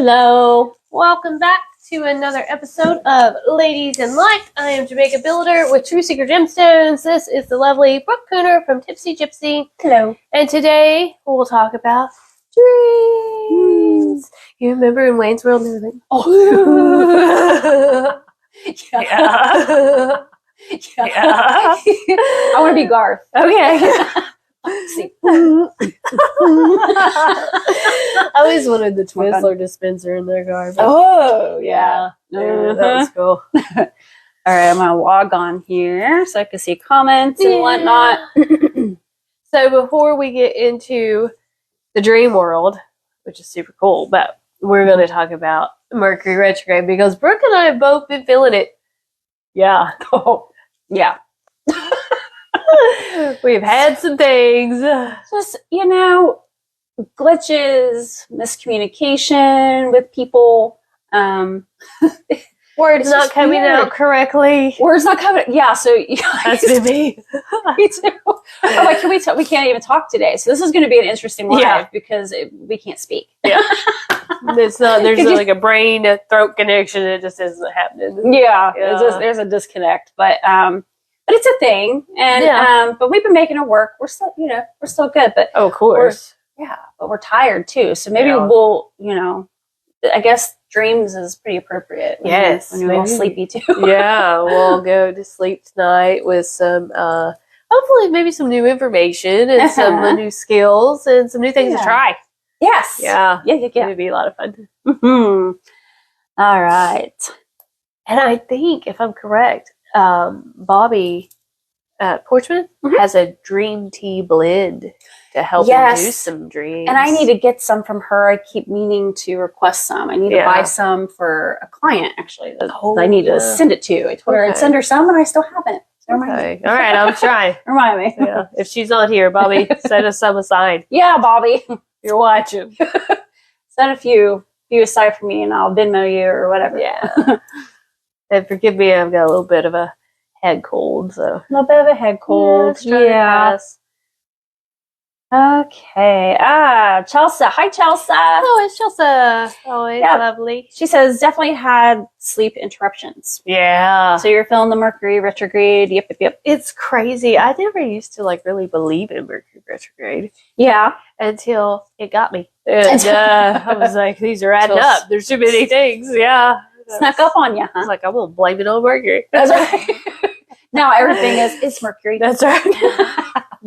Hello. Welcome back to another episode of Ladies in Life. I am Jamaica Builder with True Seeker Gemstones. This is the lovely Brooke Cooner from Tipsy Gypsy. Hello. And today we'll talk about dreams. You remember in Wayne's World and everything? Oh. Yeah. I want to be Garth. Okay. See. I always wanted the Twizzler dispenser in their garbage. Oh, yeah. That was cool. All right, I'm going to log on here so I can see comments and whatnot. So before we get into the dream world, which is super cool, but we're going to talk about Mercury retrograde because Brooke and I have both been feeling it. Yeah. Oh, yeah. We've had some things. Just, glitches, miscommunication with people. Words not coming out correctly. Words not coming. Yeah, so that's been me. Me too. I'm like, we can't even talk today. So this is going to be an interesting live because we can't speak. Yeah, there's like a brain to throat connection. It just isn't happening. Yeah. There's a disconnect, but it's a thing, and but we've been making it work. We're still good, but of course, but we're tired too. So maybe we'll, I guess dreams is pretty appropriate. Yes, when you're all sleepy too. Yeah, we'll go to sleep tonight with some, hopefully maybe some new information and some new skills and some new things to try. Yes. Yeah. It'd be a lot of fun. Mm-hmm. All right. And I think, if I'm correct, Bobby Porchman has a dream tea blend to help induce some dreams. And I need to get some from her. I keep meaning to request some. I need to buy some for a client, actually. I need to send it to. I told her I'd send her some, and I still haven't. So remind me. All right, I'll try. Remind me. Yeah. If she's not here, Bobby, set us some aside. Yeah, Bobby. You're watching. Set a few aside for me, and I'll Venmo you or whatever. Yeah. And forgive me, I've got a little bit of a head cold, so a little bit of a head cold. Yeah. Okay. Chelsea. Hi, Chelsea. Oh, it's Chelsea. Always lovely. She says definitely had sleep interruptions. Yeah. So you're feeling the Mercury retrograde. Yep. It's crazy. I never used to really believe in Mercury retrograde. Yeah. Until it got me. And I was like, these are adding up. There's too many things. Yeah. Snuck up on you, huh? I was like, I'm going to blame it on Mercury. That's right. Now everything is Mercury. That's right.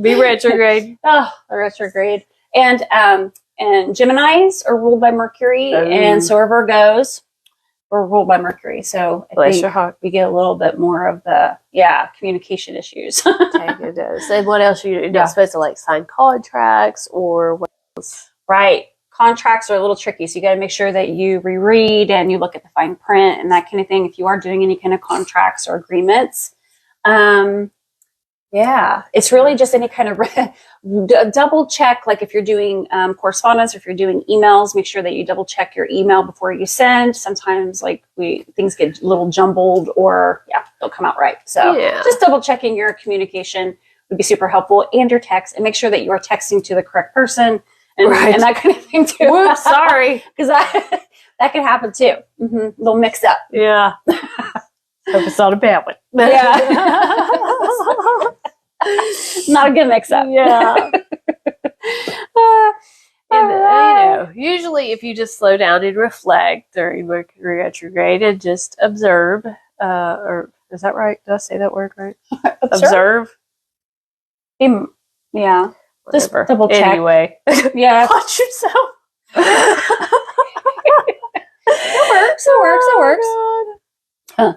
Be retrograde. Oh, a retrograde. And Geminis are ruled by Mercury, and so are Virgos. We're ruled by Mercury. So I think we get a little bit more of the communication issues. It does. And what else you're not supposed to sign contracts or what else? Right. Contracts are a little tricky, so you got to make sure that you reread and you look at the fine print and that kind of thing if you are doing any kind of contracts or agreements. It's really just any kind of double check, like if you're doing correspondence or if you're doing emails, make sure that you double check your email before you send. Sometimes things get a little jumbled or don't come out right. So just double checking your communication would be super helpful, and your text, and make sure that you are texting to the correct person. And that kind of thing too. Whoops, sorry. Because that can happen too. A little mixed up. Yeah. Hope it's not a bad one. Yeah. Not a good mix up. Yeah. Usually if you just slow down and reflect during Mercury retrograde and just observe, or is that right? Did I say that word right? Observe? Yeah. Just Whatever. double check. Anyway. Yeah. Watch yourself. It works. Huh.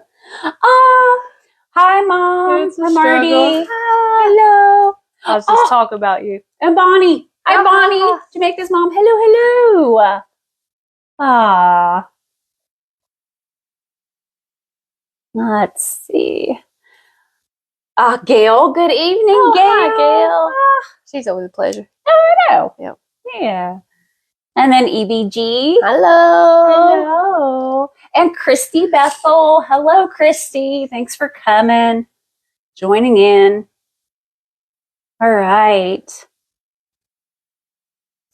Hi, Mom. Hi, Marty. Hi. Hello. I was just talking about you. And Bonnie. Hi, Bonnie. Jamaica's mom. Hello. Let's see. Gail. Good evening, Gail. Hi, Gail. She's always a pleasure. I know. Yep. Yeah. And then EBG. Hello. And Christy Bethel. Hello, Christy. Thanks for coming. Joining in. All right.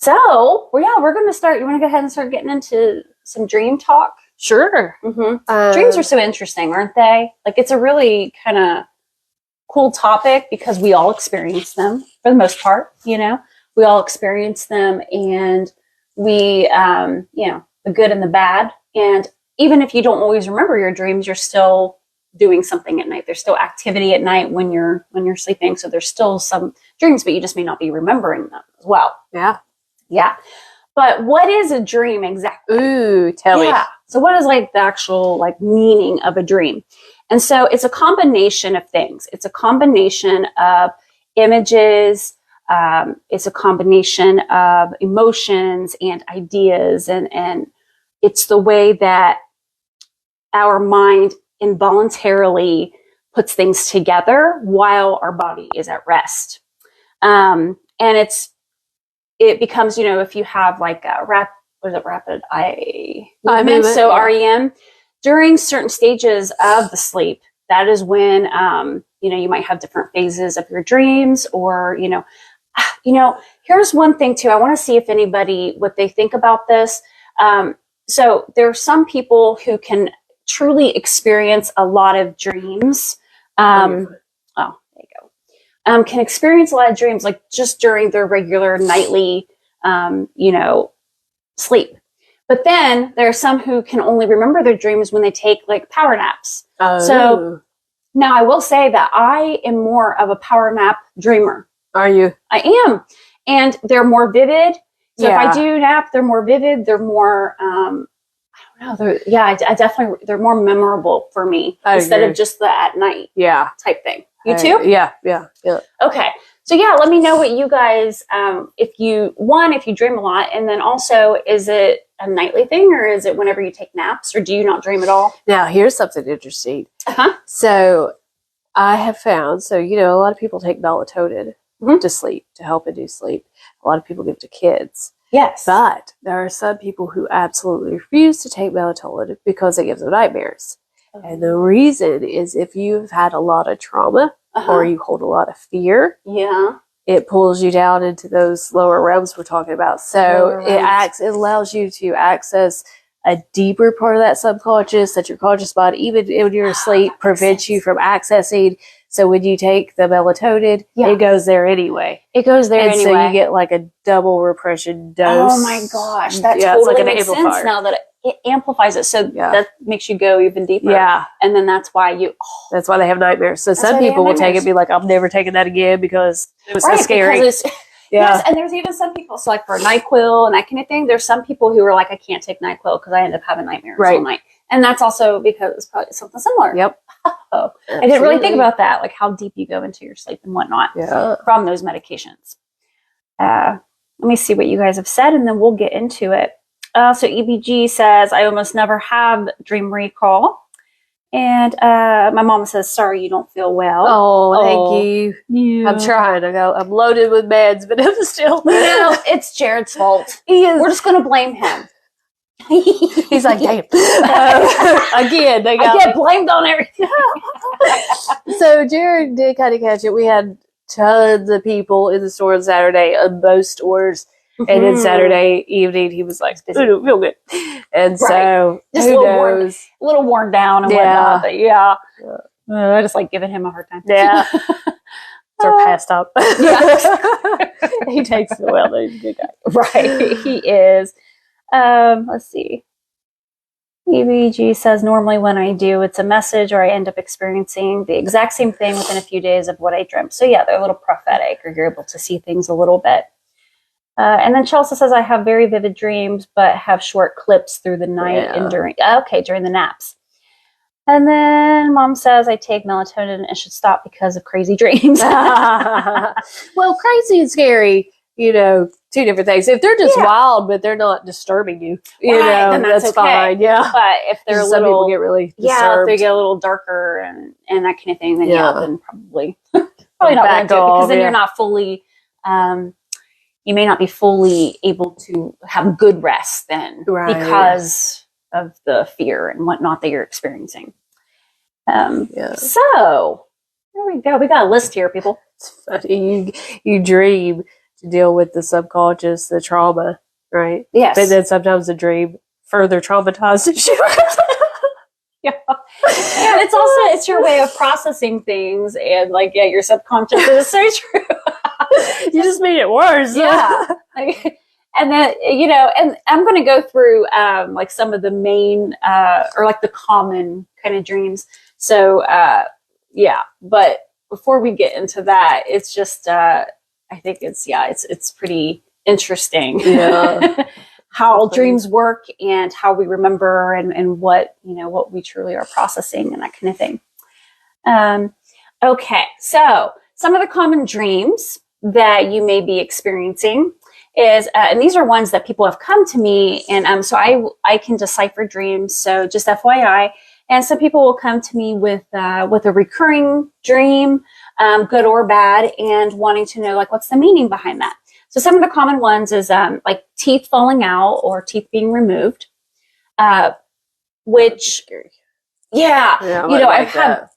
So, we're going to start. You want to go ahead and start getting into some dream talk? Sure. Dreams are so interesting, aren't they? Like, it's a really kind of cool topic because we all experience them for the most part. We all experience them, and we, the good and the bad. And even if you don't always remember your dreams, you're still doing something at night. There's still activity at night when you're sleeping. So there's still some dreams, but you just may not be remembering them as well. Yeah. Yeah. But what is a dream exactly? Ooh, tell me. So what is like the actual like meaning of a dream? And so it's a combination of things. It's a combination of images. It's a combination of emotions and ideas. And it's the way that our mind involuntarily puts things together while our body is at rest. And it becomes, if you have like a rapid eye movement, so REM, during certain stages of the sleep, that is when, you might have different phases of your dreams, or, here's one thing too. I want to see if anybody, what they think about this. So there are some people who can truly experience a lot of dreams. There you go. Can experience a lot of dreams, like just during their regular nightly, sleep. But then there are some who can only remember their dreams when they take like power naps. So now I will say that I am more of a power nap dreamer. Are you? I am. And they're more vivid. So if I do nap, they're more vivid. They're more, I don't know. I definitely, they're more memorable for me instead of just the at night type thing. You too? Yeah. Okay. So let me know what you guys, if you dream a lot, and then also, is it a nightly thing, or is it whenever you take naps, or do you not dream at all? Now, here's something interesting. So I have found, a lot of people take melatonin to sleep, to help induce sleep. A lot of people give it to kids. Yes. But there are some people who absolutely refuse to take melatonin because it gives them nightmares. And the reason is, if you've had a lot of trauma or you hold a lot of fear, it pulls you down into those lower realms we're talking about. So it allows you to access a deeper part of that subconscious that your conscious body, even in your sleep, prevents you from accessing. So when you take the melatonin, it goes there anyway. It goes there anyway. So you get like a double repression dose. Oh my gosh, that totally makes sense now that it amplifies it. So that makes you go even deeper. Yeah. And then that's why that's why they have nightmares. So some people will take it and be like, I'm never taking that again because it was so scary. Yes, and there's even some people, so like for NyQuil and that kind of thing, there's some people who are like, I can't take NyQuil because I end up having nightmares all night. And that's also because it's probably something similar. Yep. I didn't really think about that, like how deep you go into your sleep and whatnot from those medications. Let me see what you guys have said, and then we'll get into it. So EBG says, I almost never have dream recall. And my mom says, sorry, you don't feel well. Oh, thank you. Yeah. I'm trying. I'm loaded with meds, but I'm still. It's Jared's fault. He is. We're just going to blame him. He's like, damn. Again, I get blamed on everything. So Jared did kind of catch it. We had tons of people in the store on Saturday, on both stores. And then Saturday evening, he was like, I don't feel good. And so, just who a little worn down and whatnot. But I just like giving him a hard time. Yeah. They're passed up. He takes it well. He's a good guy. Right. He is. Let's see. EBG says, normally when I do, it's a message, or I end up experiencing the exact same thing within a few days of what I dreamt. So they're a little prophetic, or you're able to see things a little bit. And then Chelsea says, I have very vivid dreams, but have short clips through the night and during the naps. And then Mom says, I take melatonin and should stop because of crazy dreams. Well, crazy and scary, two different things. If they're just wild, but they're not disturbing you, then that's okay. fine. Yeah. But if they're some people get really disturbed. if they get a little darker and that kind of thing, then then probably not going to do it, because then you're not fully, you may not be fully able to have good rest then because of the fear and whatnot that you're experiencing. So there we go. We got a list here, people. It's funny. You dream to deal with the subconscious, the trauma, right? Yes. But then sometimes the dream further traumatized if she Yeah. Yeah, it's your way of processing things, and like, yeah, your subconscious is so true. You just made it worse. Yeah. Like, and then, and I'm going to go through like some of the main or like the common kind of dreams. So, yeah, but before we get into that, it's just, I think it's pretty interesting. Yeah. How dreams work and how we remember and what, what we truly are processing and that kind of thing. Okay. So some of the common dreams that you may be experiencing is, and these are ones that people have come to me, and so I can decipher dreams. So just FYI, and some people will come to me with a recurring dream, good or bad, and wanting to know like what's the meaning behind that. So some of the common ones is like teeth falling out or teeth being removed, which yeah, I've had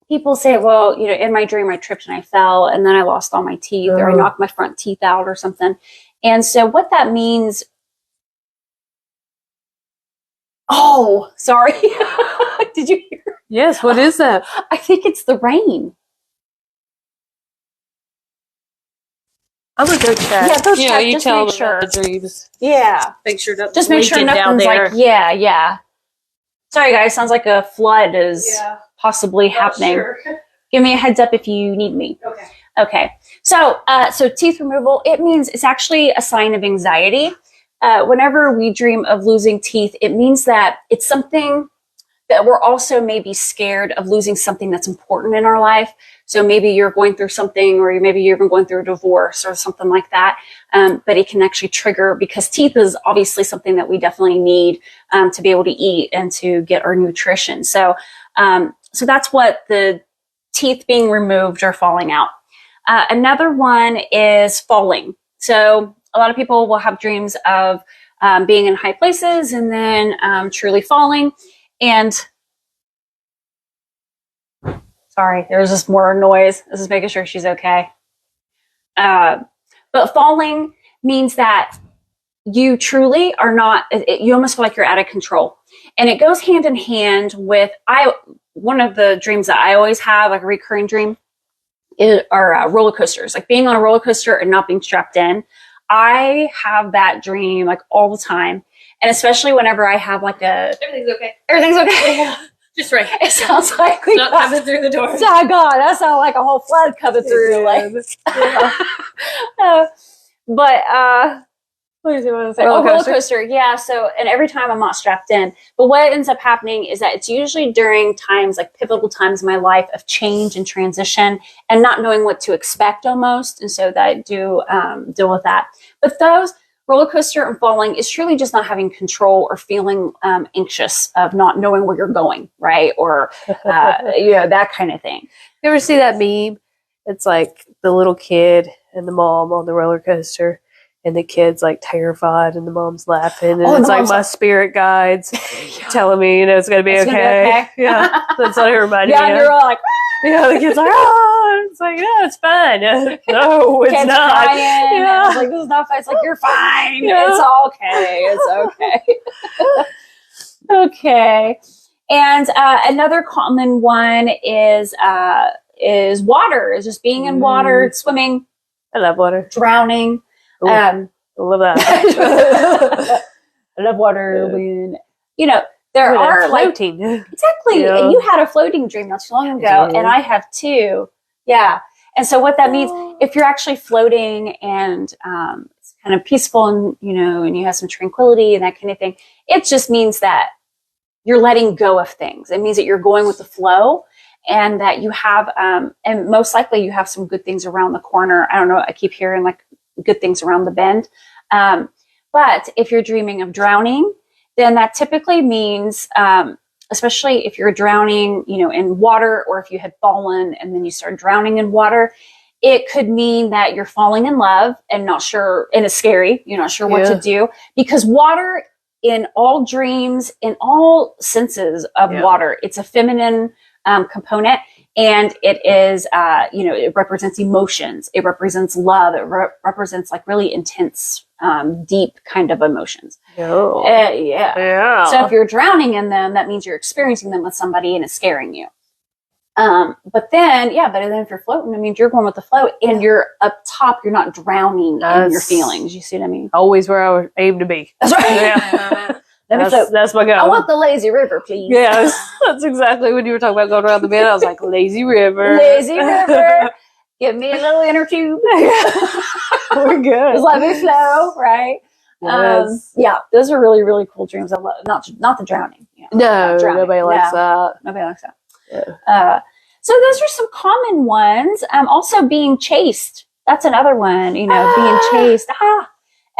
people say, well, in my dream I tripped and I fell and then I lost all my teeth or I knocked my front teeth out or something. And so what that means, oh, sorry. Did you hear? Yes, what is that? I think it's the rain. I'm gonna go check. Yeah, go check. You just tell make them sure. about the dreams. Yeah. Make sure nothing's Just make sure leaking down nothing's there. like, yeah. Sorry guys, sounds like a flood is possibly happening. Sure. Give me a heads up if you need me. Okay. So teeth removal, it means it's actually a sign of anxiety. Whenever we dream of losing teeth, it means that it's something that we're also maybe scared of losing something that's important in our life. So maybe you're going through something, or maybe you're even going through a divorce or something like that. But it can actually trigger, because teeth is obviously something that we definitely need to be able to eat and to get our nutrition. So that's what the teeth being removed or falling out. Another one is falling. So a lot of people will have dreams of being in high places and then truly falling. And sorry, there's just more noise. This is making sure she's okay. But falling means that you truly are not, you almost feel like you're out of control. And it goes hand in hand with, one of the dreams that I always have, like a recurring dream, are roller coasters, like being on a roller coaster and not being strapped in. I have that dream like all the time. And especially whenever I have like Everything's okay. everything's okay. Yeah. Just right. It sounds like It's not coming through the door. Oh God, that sounds like a whole flood coming through. Like, but what did I want to say? Roller coaster. Yeah. So, and every time I'm not strapped in, but what ends up happening is that it's usually during times, like pivotal times in my life of change and transition and not knowing what to expect almost. And so that I do deal with that. But those roller coaster and falling is truly just not having control or feeling anxious of not knowing where you're going, right? Or, that kind of thing. You ever see that meme? It's like the little kid and the mom on the roller coaster, and the kid's like terrified and the mom's laughing, and it's like my spirit guides telling me, it's going to be okay. Yeah, that's what it reminded me of. Yeah, you're all like, the kid's like, oh, it's like, yeah, it's fine. No, it's not. Crying. Yeah. I was like, this is not fine. It's like, you're fine. Yeah. It's okay. It's okay. Okay. And another common one is water, is just being in water, swimming. I love water. Drowning. Ooh, I love that. I love water. When there are floating. Exactly. Yeah. And you had a floating dream not too long ago, and I have too. Yeah. And so what that means, if you're actually floating and it's kind of peaceful and and you have some tranquility and that kind of thing, it just means that you're letting go of things. It means that you're going with the flow, and that you have and most likely you have some good things around the corner. I don't know, I keep hearing like good things around the bend. But if you're dreaming of drowning, then that typically means, especially if you're drowning, in water, or if you had fallen and then you start drowning in water, it could mean that you're falling in love and not sure, and it's scary. You're not sure what to do, because water, in all dreams, in all senses of water, it's a feminine component. And it is, it represents emotions. It represents love. It represents like really intense deep kind of emotions. No. Yeah. Yeah. So if you're drowning in them, that means you're experiencing them with somebody and it's scaring you. But then if you're floating, it means you're going with the flow and you're up top. You're not drowning in your feelings. You see what I mean? Always where I would aim to be. That's right. Yeah. Let me float. That's my goal. I want the lazy river, please. Yes, that's exactly when you were talking about going around the bend. I was like, lazy river. Lazy river. Give me a little inner tube. We're good. Just let me flow, right? Yes. Those are really, really cool dreams. I love not the drowning. No, nobody likes that. Nobody likes that. Yeah. So those are some common ones. Also being chased. That's another one, being chased.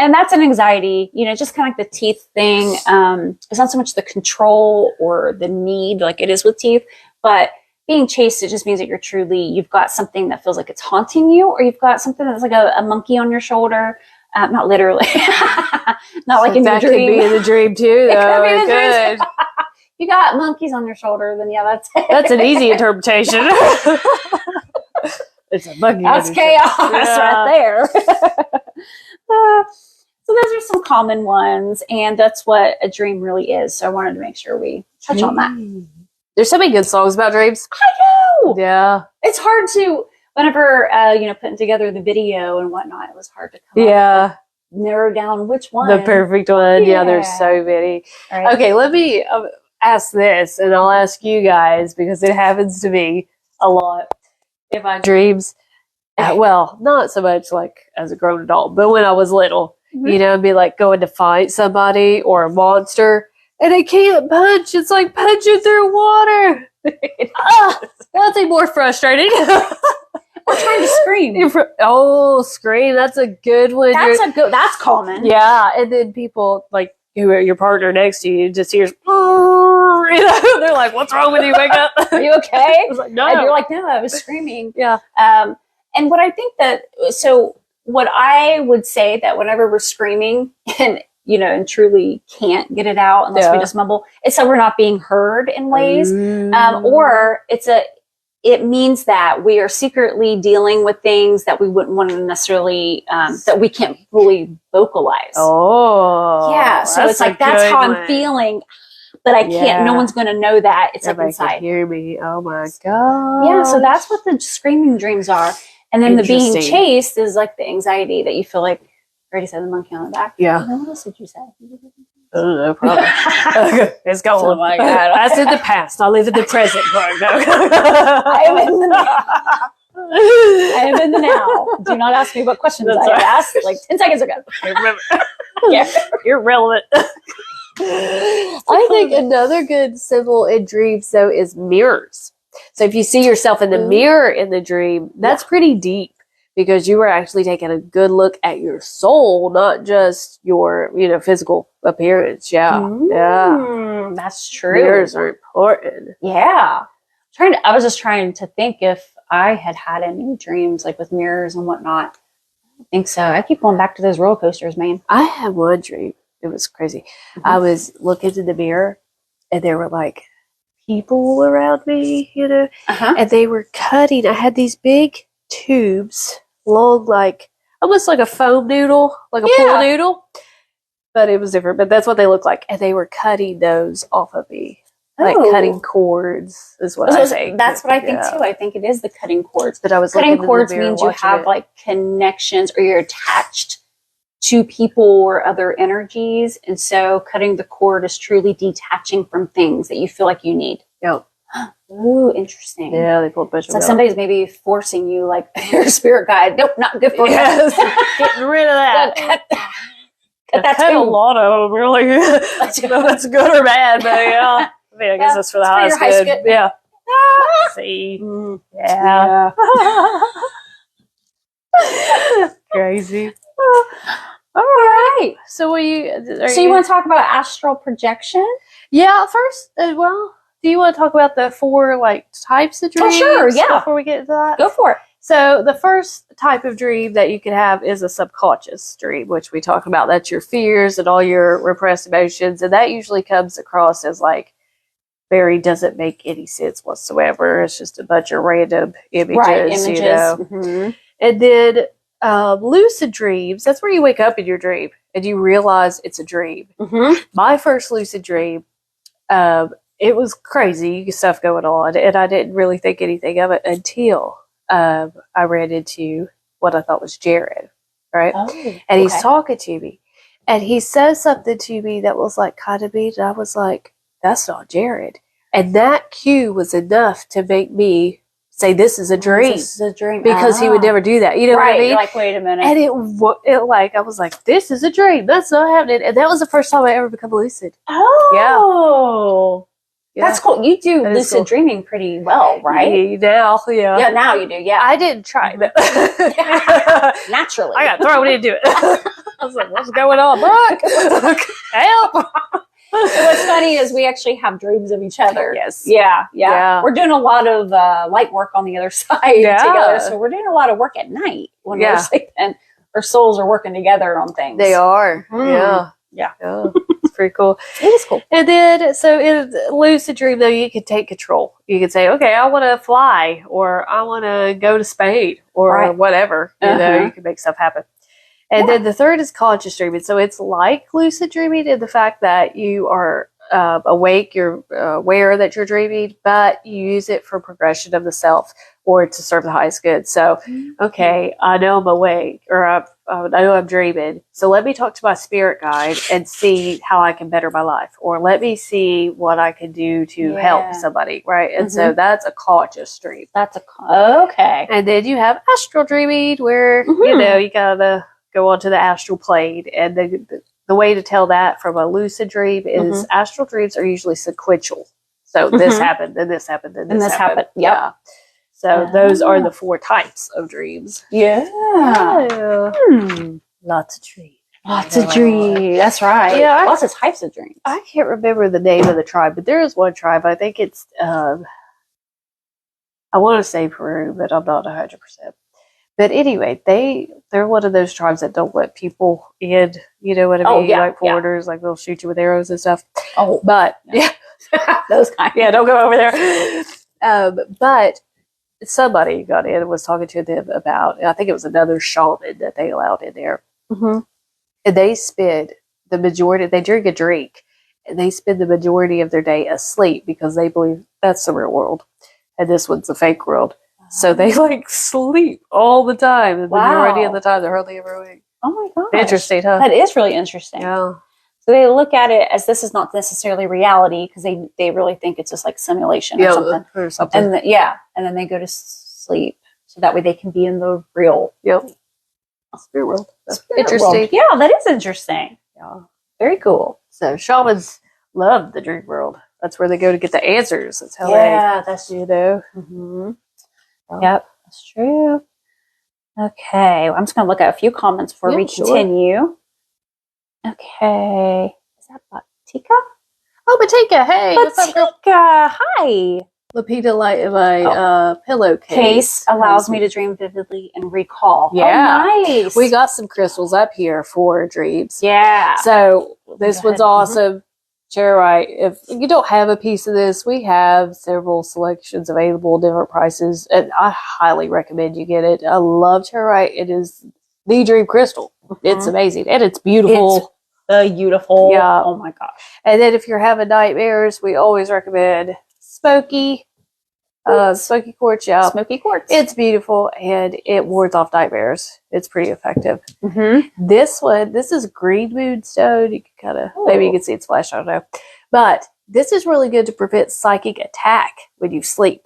And that's an anxiety, just kind of like the teeth thing. It's not so much the control or the need like it is with teeth, but being chased, it just means that you've got something that feels like it's haunting you, or you've got something that's like a monkey on your shoulder. Not literally. Not like in your dream. That could be in the dream too, though. It could be in the dream. You got monkeys on your shoulder, then that's it. That's an easy interpretation. It's a monkey. That's chaos right there. So those are some common ones, and that's what a dream really is. So I wanted to make sure we touch on that. There's so many good songs about dreams. I know. Yeah. It's hard to, whenever, putting together the video and whatnot, it was hard to come up with, narrow down which one. The perfect one. Yeah, there's so many. Right. Okay, let me ask this, and I'll ask you guys, because it happens to me a lot in my dreams. Well, not so much like as a grown adult, but when I was little, I'd be like going to fight somebody or a monster, and I can't punch. It's like punching through water. Nothing more frustrating. Or trying to scream. Scream. That's a good one. That's common. Yeah, and then people like your partner next to you just hears, they're like, "What's wrong with you? Wake up! Are you okay?" I was like, "No." And you're like, "No, I was screaming." Yeah. And what I think what I would say that whenever we're screaming and truly can't get it out unless we just mumble, it's that we're not being heard in ways, or it means that we are secretly dealing with things that we wouldn't want to necessarily, that we can't fully vocalize. Oh. Yeah. So it's like, that's how I'm feeling, but I can't, no one's going to know that. It's Everybody like inside. can hear me. Oh my God. Yeah. So that's what the screaming dreams are. And then the being chased is like the anxiety that you feel like, I already said the monkey on the back. Yeah. What else did you say? No problem. It's going. Oh my God. That's in the past. I live in the present. I am in the now. I am in the now. Do not ask me what questions I asked like 10 seconds ago. I remember. Yeah. You're relevant. I think another good symbol in dreams, though, is mirrors. So if you see yourself in the mirror in the dream, that's pretty deep, because you were actually taking a good look at your soul, not just your, physical appearance. Yeah. Yeah. That's true. Mirrors are important. Yeah. I was just trying to think if I had any dreams like with mirrors and whatnot. I don't think so. I keep going back to those roller coasters, man. I had one dream. It was crazy. I was looking in the mirror, and there were like people around me, and they were cutting. I had these big tubes, long, like almost like a foam noodle, like a pool noodle, but it was different. But that's what they look like, and they were cutting those off of me, like cutting cords. Is what I think. That's what I think too. I think it is the cutting cords. But I was cutting cords means you have like connections, or you're attached to people or other energies, and so cutting the cord is truly detaching from things that you feel like you need. Yep. Ooh, interesting. Yeah, they pulled a bunch of like somebody's maybe forcing you, like your spirit guide. Nope, not good for you. Getting rid of that. Cut that too. too. A lot of them, really. That's good or bad, but yeah. I mean, I guess that's for the highest good. Yeah. See. Yeah. Crazy. All right. So you want to talk about astral projection? Yeah. First, do you want to talk about the 4 types of dreams? Oh, sure. Yeah. Before we get into that, Go for it. So the first type of dream that you can have is a subconscious dream, which we talked about. That's your fears and all your repressed emotions, and that usually comes across as very doesn't make any sense whatsoever. It's just a bunch of random images, Right, images. Mm-hmm. And then lucid dreams, that's where you wake up in your dream and you realize it's a dream. Mm-hmm. My first lucid dream, it was crazy stuff going on, and I didn't really think anything of it until I ran into what I thought was Jared, right? Oh, And he's talking to me, and he says something to me that was like kind of mean, and I was like, that's not Jared. And that cue was enough to make me say, this is a dream. This is a dream. Because he would never do that. You know what I mean? You're like, wait a minute. And it like, I was like, this is a dream. That's not happening. And that was the first time I ever become lucid. Oh. Yeah. That's cool. You do That is lucid cool. dreaming pretty well, right? Now, yeah. Yeah, now you do. Yeah. I didn't try, but Naturally. I got thrown into it. I was like, what's going on, Brooke? Help. What's funny is we actually have dreams of each other. Yes. Yeah. Yeah. We're doing a lot of light work on the other side together. So we're doing a lot of work at night when we're sleeping. Our souls are working together on things. They are. Mm. Yeah. It's pretty cool. It is cool. And then, so in lucid dream, though, you can take control. You can say, okay, I want to fly, or I want to go to Spain, or whatever. You know, you can make stuff happen. And then the third is conscious dreaming. So it's like lucid dreaming in the fact that you are awake, you're aware that you're dreaming, but you use it for progression of the self or to serve the highest good. So, okay, I know I'm awake, or I know I'm dreaming. So let me talk to my spirit guide and see how I can better my life, or let me see what I can do to help somebody, right? And so that's a conscious dream. That's okay. And then you have astral dreaming, where you know you gotta go onto the astral plane, and the way to tell that from a lucid dream is astral dreams are usually sequential. So this happened, then this happened, then this happened. Yep. Yeah. So those are the 4 types of dreams. Yeah. Lots of dreams. Lots of dreams. That's right. Yeah. Lots of types of dreams. I can't remember the name of the tribe, but there is one tribe. I think it's, I want to say Peru, but I'm not 100%. But anyway, they're one of those tribes that don't let people in, you know what I mean? Like foreigners, like they'll shoot you with arrows and stuff. Oh. But, those kind. Yeah, don't go over there. But somebody got in and was talking to them about, I think it was another shaman that they allowed in there. Mm-hmm. And they spend the majority, they drink a drink, and they spend the majority of their day asleep because they believe that's the real world. And this one's the fake world. So they like sleep all the time. The majority of the time, they're hardly ever awake. Oh my gosh. Interesting, huh? That is really interesting. Yeah. So they look at it as this is not necessarily reality, because they really think it's just like simulation or something. Or something. And and then they go to sleep so that way they can be in the real spirit world. Spirit Interesting. world. Yeah, that is interesting. Yeah. Very cool. So shamans love the dream world. That's where they go to get the answers. That's how that's you know. Mm-hmm. Yep, that's true. Okay, I'm just going to look at a few comments before we continue. Okay, is that Batika? Oh, Batika, hey. Batika, hi. Lapita light in my pillowcase allows me to dream vividly and recall. Yeah. Oh, nice. We got some crystals up here for dreams. Yeah. So this one's awesome. Charoite, if you don't have a piece of this, we have several selections available, different prices, and I highly recommend you get it. I love Charoite. It is the dream crystal. It's amazing, and it's beautiful. It's beautiful. Yeah. Oh my gosh. And then if you're having nightmares, we always recommend Smoky quartz. Yeah, Smoky quartz. It's beautiful, and it wards off nightmares. It's pretty effective. Mm-hmm. This one, this is green moonstone. You can kind of, maybe you can see its flash, I don't know. But this is really good to prevent psychic attack when you sleep.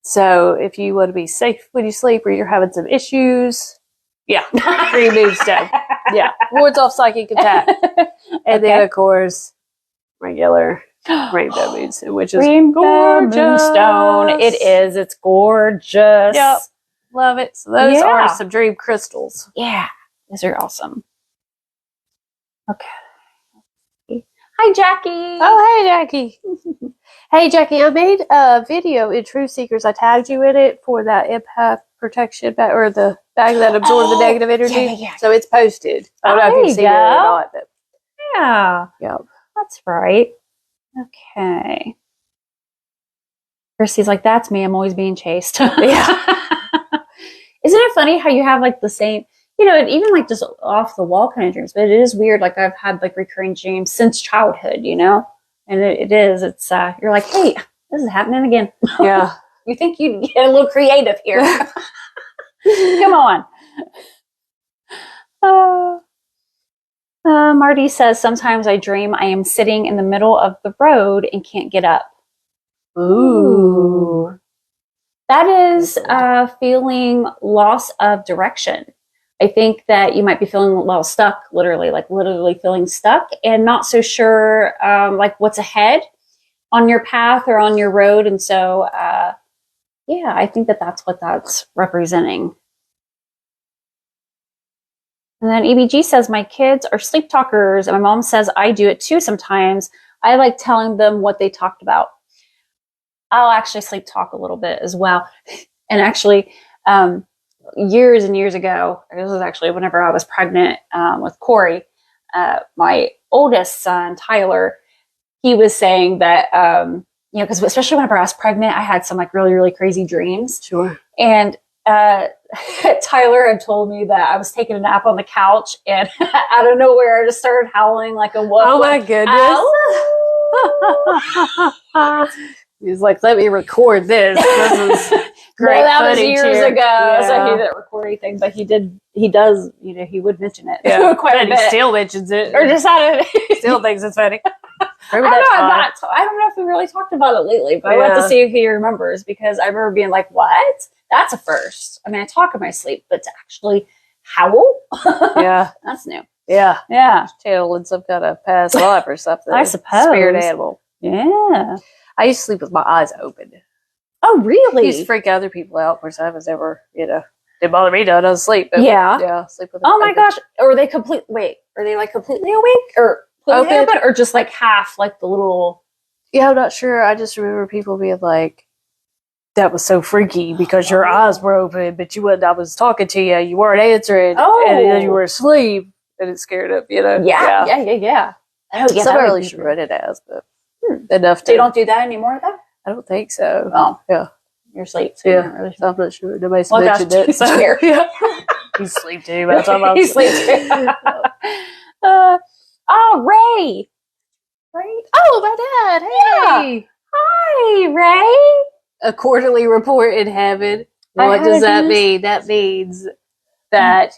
So if you want to be safe when you sleep, or you're having some issues, green moonstone. Yeah, wards off psychic attack. And then, of course, regular rainbow moonstone, which is gorgeous. Moonstone. It is. It's gorgeous. Yep. Love it. So those are some dream crystals. Yeah. These are awesome. Okay. Hi, Jackie. Oh, hey, Jackie. Hey, Jackie, I made a video in Truth Seekers. I tagged you in it for that empath protection bag, or the bag that absorbed the negative energy. Yeah. So it's posted. I don't know if you've seen it or not. But Yeah. That's right. Okay. Christy's like, that's me. I'm always being chased. Yeah. Isn't it funny how you have like the same, you know, and even like just off the wall kind of dreams. But it is weird. Like I've had like recurring dreams since childhood, you know, and it's you're like, hey, this is happening again. Yeah. You think you'd get a little creative here? Come on. Marty says, sometimes I dream I am sitting in the middle of the road and can't get up. Ooh. That is feeling loss of direction. I think that you might be feeling stuck, literally feeling stuck and not so sure like what's ahead on your path or on your road. And so, yeah, I think that that's what that's representing. And then EBG says, my kids are sleep talkers, and my mom says I do it too sometimes. I like telling them what they talked about. I'll actually sleep talk a little bit as well. And actually, years and years ago, this was actually whenever I was pregnant with Corey, my oldest son, Tyler, he was saying that, you know, because especially whenever I was pregnant, I had some like really, really crazy dreams. Sure. And Tyler had told me that I was taking a nap on the couch, and out of nowhere, I just started howling like a wolf. Oh my goodness. He's like, let me record this. This is great. No, that was years here. ago. Yeah. So he didn't record anything, but he does, you know, he would mention it Yeah. quite a And bit. he still mentions it. Or just had it. Still thinks it's funny. I don't know if we really talked about it lately, but I want to see if he remembers, because I remember being like, what? That's a first. I mean, I talk in my sleep, but to actually howl? Yeah. That's new. Yeah. Yeah. Tail in some kind of past life or something. I suppose. Spirit animal. Yeah. I used to sleep with my eyes open. Oh, really? I used to freak other people out. Of course, I was never, you know, didn't bother me none. I was asleep. But Yeah. Yeah. Sleep with Oh my gosh. Are they are they like completely awake or completely Open? open, or just like half, like the little? Yeah, I'm not sure. I just remember people being like, that was so freaky because your eyes were open, but you wasn't. I was talking to you, you weren't answering, and then you were asleep, and it scared up, you know? Yeah. Oh, yeah. Some early should run it as, but enough to. They don't do that anymore, though? I don't think so. Oh. Yeah. You're asleep. So Yeah. you're not really I'm not sure. Nobody's Well, mentioned gosh, it. So. scared. Yeah. He's asleep too by the time I'm He's asleep too. Ray. Ray? Oh, my dad. Hey. Hi, Ray. A quarterly report in heaven. I What does that haven't- mean? That means that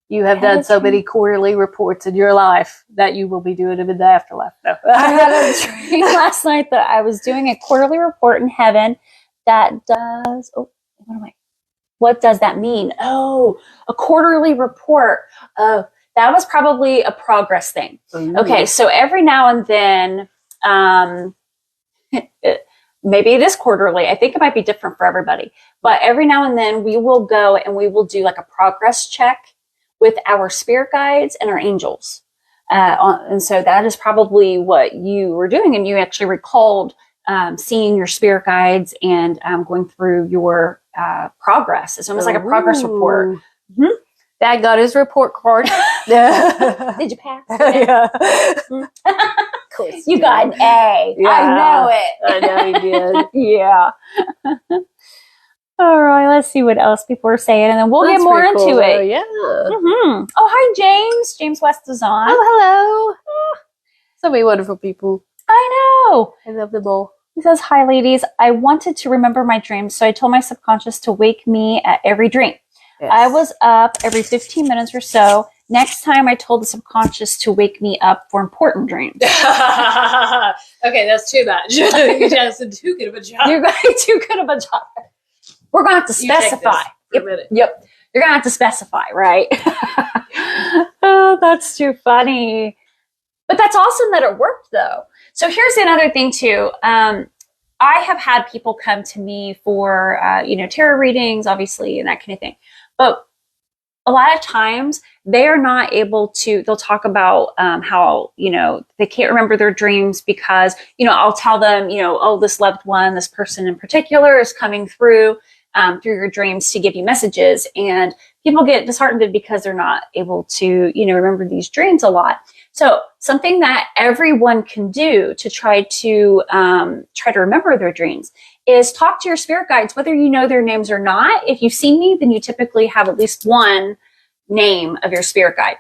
you have done so many quarterly reports in your life that you will be doing them in the afterlife. No. I had a dream last night that I was doing a quarterly report in heaven that does. Oh, what does that mean? Oh, a quarterly report. Oh, that was probably a progress thing. Ooh. Okay, so every now and then, maybe it is quarterly. I think it might be different for everybody. But every now and then we will go and we will do like a progress check with our spirit guides and our angels. And so that is probably what you were doing. And you actually recalled seeing your spirit guides and going through your progress. It's almost like a progress report. Mm-hmm. Dad got his report card. Did you pass? Yeah. Of course you got an A. Yeah. I know it. I know he did. Yeah. All right, let's see what else people are saying, and then we'll That's get more pretty into cool, it. though, yeah. Mm-hmm. Oh, hi, James. James West is on. Oh, hello. So many wonderful people. I know. I love them all. He says, hi, ladies. I wanted to remember my dreams, so I told my subconscious to wake me at every dream. Yes. I was up every 15 minutes or so. Next time, I told the subconscious to wake me up for important dreams. Okay, that's too much. You just did too good of a job. You're going to too good of a job. We're going to have to specify. For a minute. Yep. You're going to have to specify, right? Oh, that's too funny. But that's awesome that it worked, though. So here's another thing, too. I have had people come to me for, tarot readings, obviously, and that kind of thing. But a lot of times they are not able to, they'll talk about how, they can't remember their dreams because, I'll tell them, oh, this loved one, this person in particular is coming through your dreams to give you messages. And people get disheartened because they're not able to, remember these dreams a lot. So something that everyone can do to try to remember their dreams is talk to your spirit guides, whether you know their names or not. If you've seen me, then you typically have at least one name of your spirit guide,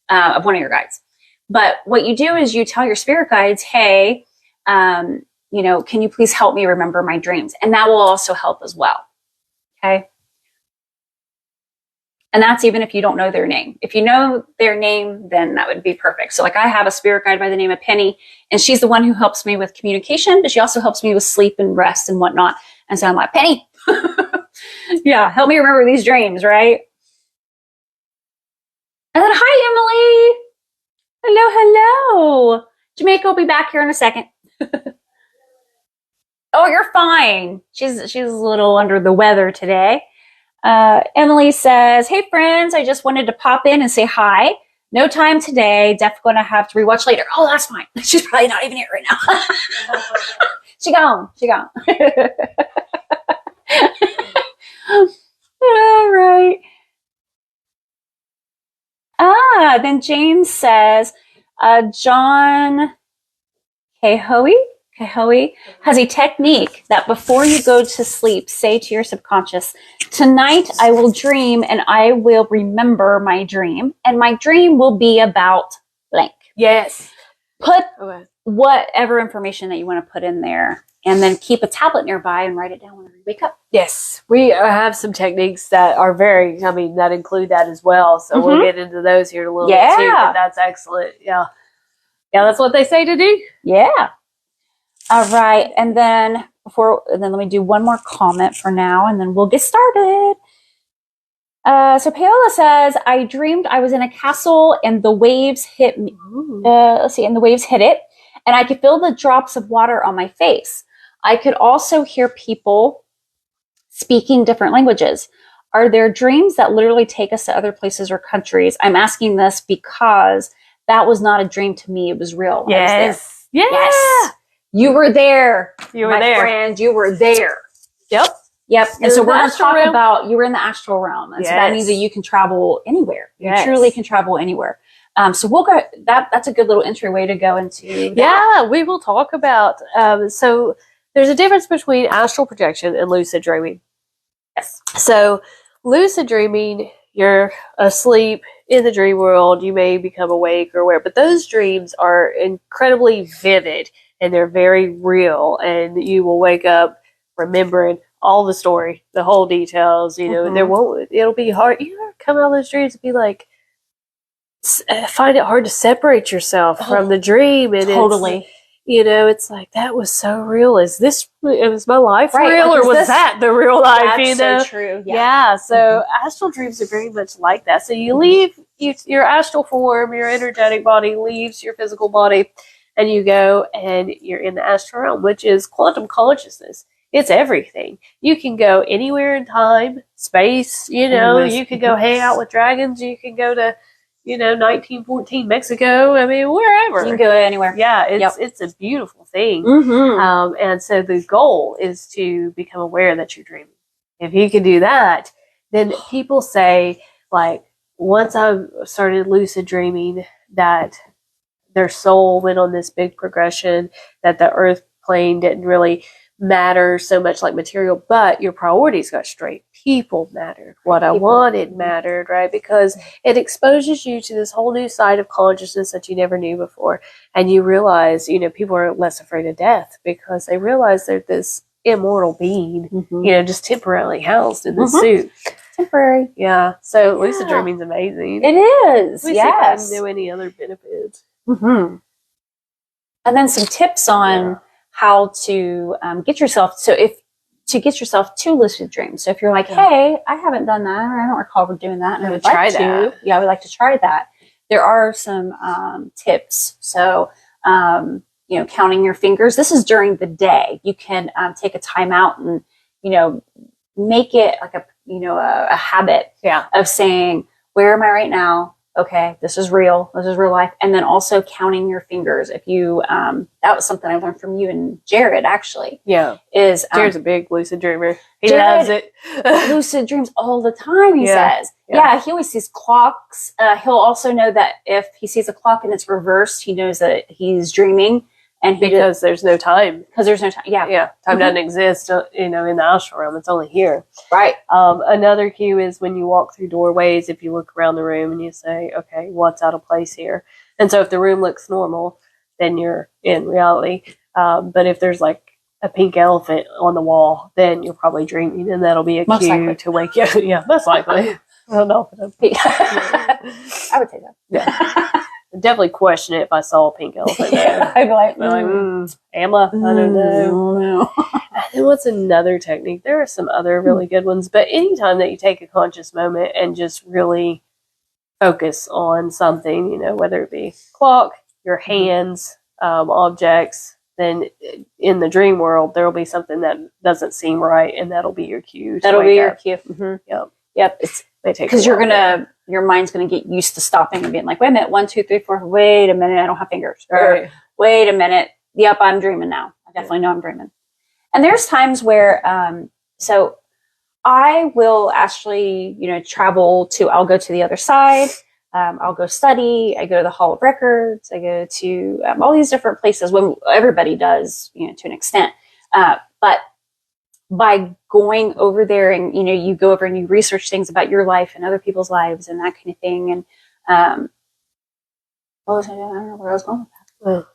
of one of your guides. But what you do is you tell your spirit guides, hey, can you please help me remember my dreams? And that will also help as well. Okay. And that's even if you don't know their name. If you know their name, then that would be perfect. So like I have a spirit guide by the name of Penny, and she's the one who helps me with communication, but she also helps me with sleep and rest and whatnot. And so I'm like, Penny, yeah, help me remember these dreams, right? And then, hi, Emily. Hello. Jamaica will be back here in a second. Oh, you're fine. She's a little under the weather today. Emily says, hey friends, I just wanted to pop in and say hi. No time today. Definitely going to have to rewatch later. Oh, that's fine. She's probably not even here right now. She gone. All right. Then James says, John Kahoe has a technique that before you go to sleep, say to your subconscious, tonight I will dream and I will remember my dream, and my dream will be about blank. Yes. Put whatever information that you want to put in there, and then keep a tablet nearby and write it down when you wake up. Yes. We have some techniques that are that include that as well. So we'll get into those here in a little bit too, but that's excellent. Yeah. Yeah, that's what they say to do. Yeah. All right. And then let me do one more comment for now, and then we'll get started. So Paola says, I dreamed I was in a castle and the waves hit me. And the waves hit it, and I could feel the drops of water on my face. I could also hear people speaking different languages. Are there dreams that literally take us to other places or countries? I'm asking this because that was not a dream to me. It was real. Yes. Yes. You were there. You were my there. friend. You were there. Yep. And so we're going to talk about you were in the astral realm. And so that means that you can travel anywhere. You truly can travel anywhere. So we'll go, that's a good little entryway to go into that. Yeah, we will talk about, so there's a difference between astral projection and lucid dreaming. Yes. So lucid dreaming, you're asleep in the dream world, you may become awake or whatever, but those dreams are incredibly vivid and they're very real, and you will wake up remembering all the story, the whole details, it'll be hard. You ever come out of those dreams and be like, find it hard to separate yourself from the dream, and totally. It's like, that was so real. Was my life real, or was that the real life? That's so true. Yeah. So astral dreams are very much like that. So you leave your astral form, your energetic body leaves your physical body, and you go and you're in the astral realm, which is quantum consciousness. It's everything. You can go anywhere in time, space. You can go hang out with dragons. You can go to 1914 Mexico. I mean, wherever. You can go anywhere. Yeah, it's a beautiful thing. And so the goal is to become aware that you're dreaming. If you can do that, then people say, like, once I started lucid dreaming, that their soul went on this big progression, that the earth plane didn't really matter so much like material, but your priorities got straight. People mattered. What I wanted mattered, right? Because it exposes you to this whole new side of consciousness that you never knew before. And you realize, people are less afraid of death because they realize they're this immortal being, just temporarily housed in this suit. Temporary. Yeah. So lucid dreaming is amazing. It is. We see if I can do any other benefits. And then some tips on how to get yourself to lucid dreams. So if you're like, hey, I haven't done that, or I don't recall doing that, and I would like to. Yeah, we'd like to try that. There are some tips. So, counting your fingers. This is during the day. You can take a time out and, make it like a habit of saying, where am I right now? Okay, this is real. This is real life. And then also counting your fingers. If you, that was something I learned from you and Jared, actually. Yeah. Jared's a big lucid dreamer. He loves it. Lucid dreams all the time, he says. Yeah, he always sees clocks. He'll also know that if he sees a clock and it's reversed, he knows that he's dreaming. and because there's no time. because there's no time. Yeah, Yeah, time doesn't exist, in the astral realm. It's only here. right. Another cue is when you walk through doorways, if you look around the room and you say, okay, what's out of place here? And so if the room looks normal, then you're in reality. But if there's like a pink elephant on the wall, then you're probably dreaming, and that'll be a Most cue likely. to wake you. Yeah, most likely. I don't know. I would say that. Yeah. I'd definitely question it if I saw a pink elephant there. I'd be like, I'm like, Emma, I don't know. no. And what's another technique? There are some other really good ones, but anytime that you take a conscious moment and just really focus on something, whether it be clock, your hands, objects, then in the dream world, there will be something that doesn't seem right, and that'll be your cue. That'll be your cue. Mm-hmm. Yep. Yep. It's because your mind's gonna get used to stopping and being like, wait a minute, 1, 2, 3, 4. Wait a minute, I don't have fingers. Right. Wait a minute. Yep, I'm dreaming now. I definitely know I'm dreaming. And there's times where, so I will actually, travel to. I'll go to the other side. I'll go study. I go to the Hall of Records. I go to all these different places. When everybody does, to an extent, but by going over there and, you go over and you research things about your life and other people's lives and that kind of thing. And, what was I doing? I don't know where I was going with that.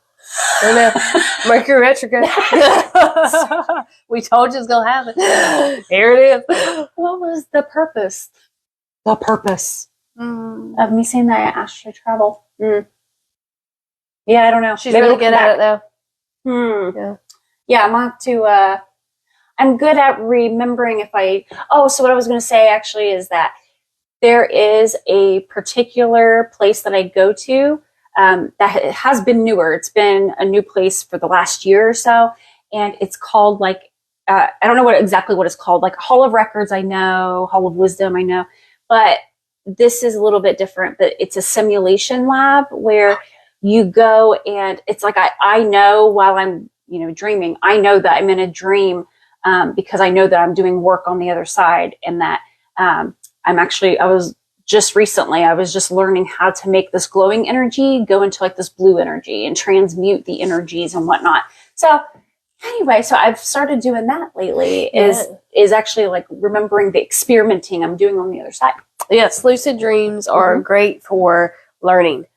I know. Mercury retrograde. We told you it's going to happen. Here it is. What was the purpose? The purpose of me saying that I astral travel. Yeah, I don't know. She's really good at it, though. Yeah, I'm on to, I'm good at remembering so what I was going to say actually is that there is a particular place that I go to that has been newer. It's been a new place for the last year or so. And it's called I don't know exactly what it's called, like Hall of Records, I know, Hall of Wisdom, I know, but this is a little bit different, but it's a simulation lab where you go and it's like, I know while I'm, dreaming, I know that I'm in a dream because I know that I'm doing work on the other side and that I was just learning how to make this glowing energy go into like this blue energy and transmute the energies and whatnot. So anyway, so I've started doing that lately is actually like remembering the experimenting I'm doing on the other side. Yes, lucid dreams are great for learning.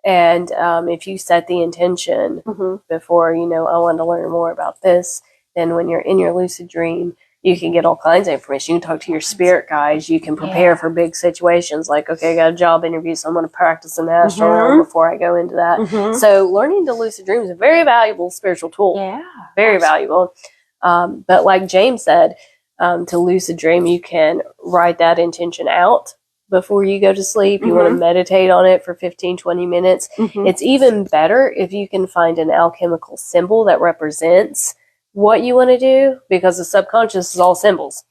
And if you set the intention before, I want to learn more about this, then when you're in your lucid dream, you can get all kinds of information. You can talk to your spirit guides. You can prepare for big situations like, okay, I got a job interview, so I'm going to practice in the astral realm before I go into that. So learning to lucid dream is a very valuable spiritual tool. Yeah. Very valuable. But like James said, to lucid dream, you can write that intention out before you go to sleep. You want to meditate on it for 15, 20 minutes. It's even better if you can find an alchemical symbol that represents what you want to do, because the subconscious is all symbols.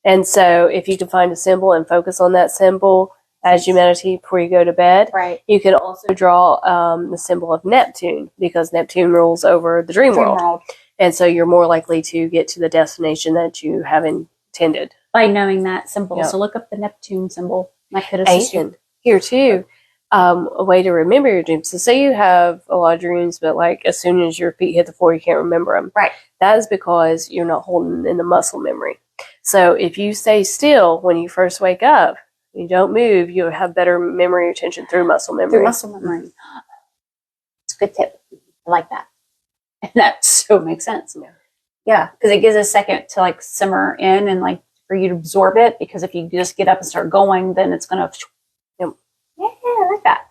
And so if you can find a symbol and focus on that symbol as you meditate before you go to bed, you can also draw the symbol of Neptune, because Neptune rules over the dream world. And so you're more likely to get to the destination that you have intended. By knowing that symbol. Yep. So look up the Neptune symbol. That could assist you. Here too, a way to remember your dreams. So say you have a lot of dreams, but like as soon as your feet hit the floor, you can't remember them. Right. That is because you're not holding in the muscle memory. So if you stay still when you first wake up, you don't move, you'll have better memory retention through muscle memory. Through muscle memory. It's a good tip. I like that. And that so makes sense. Yeah, because it gives a second to like simmer in and like for you to absorb it. Because if you just get up and start going, then it's gonna. Yeah, I like that.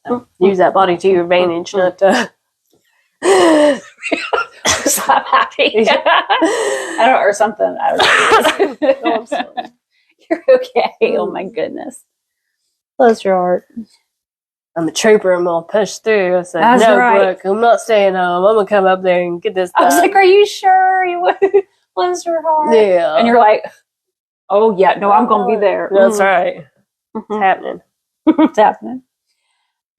So use that body to your advantage, not to. Stop happy. I don't, or something. I don't know. You're okay. Oh my goodness. Bless your heart. I'm a trooper. I'm gonna push through. I said, That's no, right. Brooke, I'm not staying home. I'm gonna come up there and get this done. I was like, are you sure you would? Bless your heart. Yeah. And you're like, oh yeah, no, I'm gonna be there. That's right. It's happening. It's happening.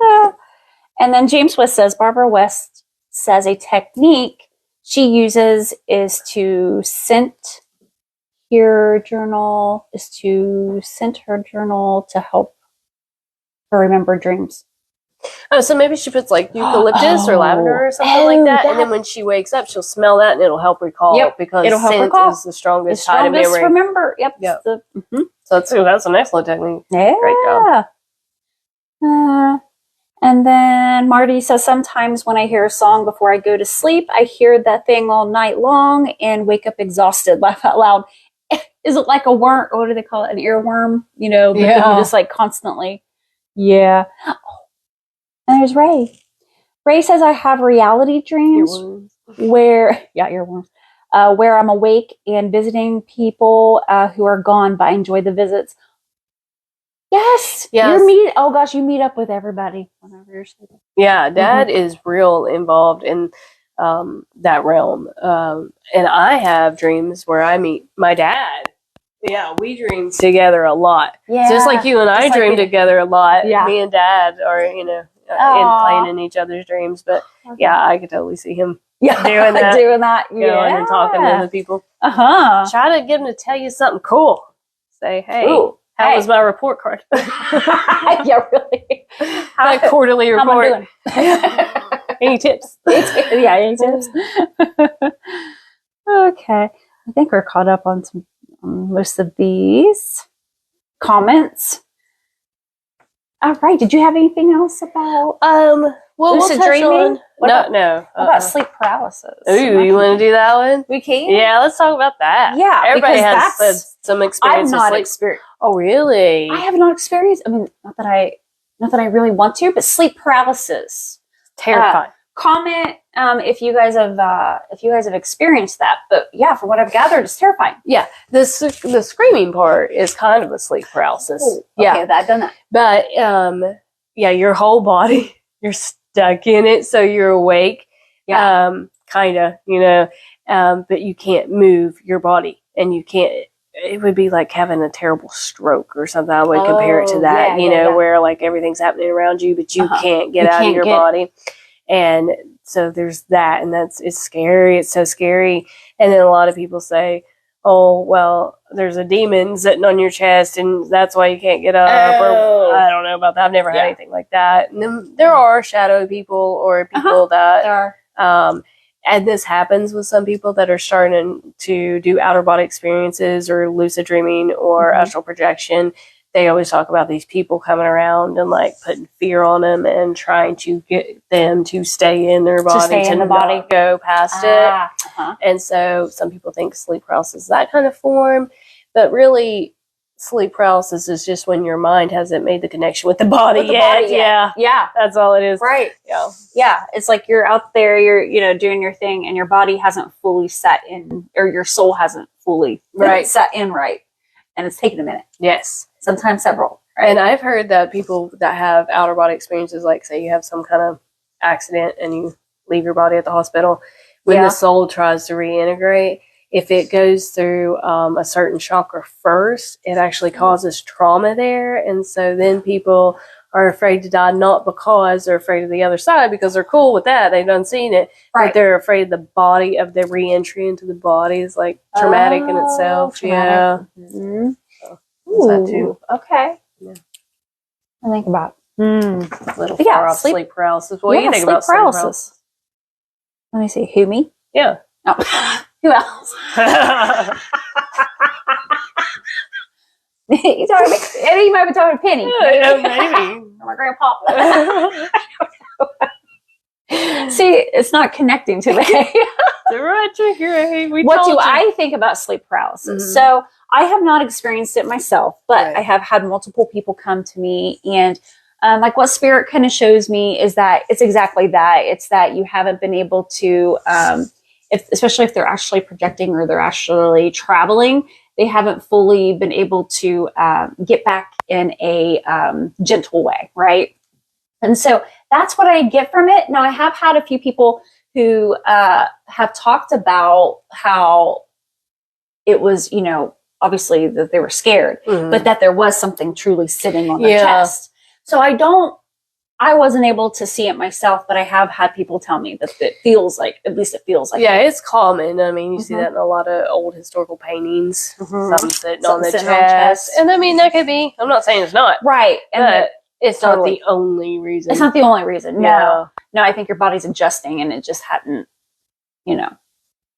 And then James West says, Barbara West says a technique she uses is to scent her journal to help her remember dreams. Oh, so maybe she puts like eucalyptus or lavender or something like that, and then when she wakes up, she'll smell that, and it'll help recall. Yep, because it'll help scent recall. is the strongest The tie to strongest memory. remember. Yep. Yep. Mhm. So that's an excellent technique. Yeah. Great job. And then Marty says, sometimes when I hear a song before I go to sleep, I hear that thing all night long and wake up exhausted, laugh out loud. Is it like a worm? What do they call it? An earworm? You know, but then you just like constantly. Yeah. And there's Ray. Ray says, I have reality dreams where I'm awake and visiting people who are gone, but I enjoy the visits. Yes. Yes. You meet up with everybody whenever you're sleeping. Yeah, Dad is real involved in that realm. And I have dreams where I meet my dad. Yeah, we dream together a lot. Yeah. Just like you and I dream together a lot. Yeah. Me and Dad are, in playing in each other's dreams. But yeah, I could totally see him doing that. Going and talking to the people. Try to get him to tell you something cool. Say, hey. Ooh. How was my report card? Yeah, really. My quarterly report. How am I doing? Any tips? Any tips? Okay. I think we're caught up on most of these comments. All right. Did you have anything else about lucid dreaming? No. What about sleep paralysis? Ooh, you want to do that one? We can. Yeah, let's talk about that. Yeah, everybody has some experience. I've not experienced. Oh, really? I have not experienced. I mean, not that I really want to, but sleep paralysis. Terrifying. Comment if you guys have experienced that. But yeah, from what I've gathered, it's terrifying. Yeah, the screaming part is kind of a sleep paralysis. Ooh, yeah, okay, I've done that. But yeah, your whole body, you're stuck in it, so you're awake. Yeah, kind of, but you can't move your body, and you can't. It would be like having a terrible stroke or something. I would compare it to that, where like everything's happening around you, but you can't get out of your body. And so there's that, and it's scary. It's so scary. And then a lot of people say, oh, well, there's a demon sitting on your chest, and that's why you can't get up. Or I don't know about that. I've never had anything like that. And then there are shadow people or people that are. And this happens with some people that are starting to do outer body experiences or lucid dreaming or astral projection. They always talk about these people coming around and like putting fear on them and trying to get them to stay in their body, to not go past it. And so some people think sleep paralysis is that kind of form, but really sleep paralysis is just when your mind hasn't made the connection with the body yet. Yeah, that's all it is. Right. Yeah. It's like you're out there, you're doing your thing, and your body hasn't fully set in, or your soul hasn't fully set in right, and it's taken a minute. Yes. Sometimes several. Right? And I've heard that people that have outer body experiences, like say you have some kind of accident and you leave your body at the hospital, when the soul tries to reintegrate, if it goes through a certain chakra first, it actually causes trauma there. And so then people are afraid to die, not because they're afraid of the other side, because they're cool with that. They've done seen it. But they're afraid of the body, of the reentry into the body is like traumatic in itself. Traumatic. Yeah. Mm-hmm. So that too. Okay. Yeah. I think about a little far off sleep paralysis. What do you think about sleep paralysis? Let me see. Who, me? Yeah. Oh. Who else? You might be talking to Penny. Maybe. Or my grandpa. See, it's not connecting today. What do I think about sleep paralysis? So I have not experienced it myself, but I have had multiple people come to me, and like what Spirit kind of shows me is that it's exactly that. It's that you haven't been able to, especially if they're actually projecting or they're actually traveling, they haven't fully been able to get back in a gentle way, right? And so that's what I get from it. Now, I have had a few people who have talked about how it was, obviously that they were scared, but that there was something truly sitting on their chest. So I wasn't able to see it myself, but I have had people tell me that it feels like, at least it feels like. Yeah, it's common. I mean, you see that in a lot of old historical paintings. Something sitting on the chest. And I mean, that could be, I'm not saying it's not. Right. But It's Totally. not the only reason. It's not the only reason. No. Yeah. No, I think your body's adjusting and it just hadn't,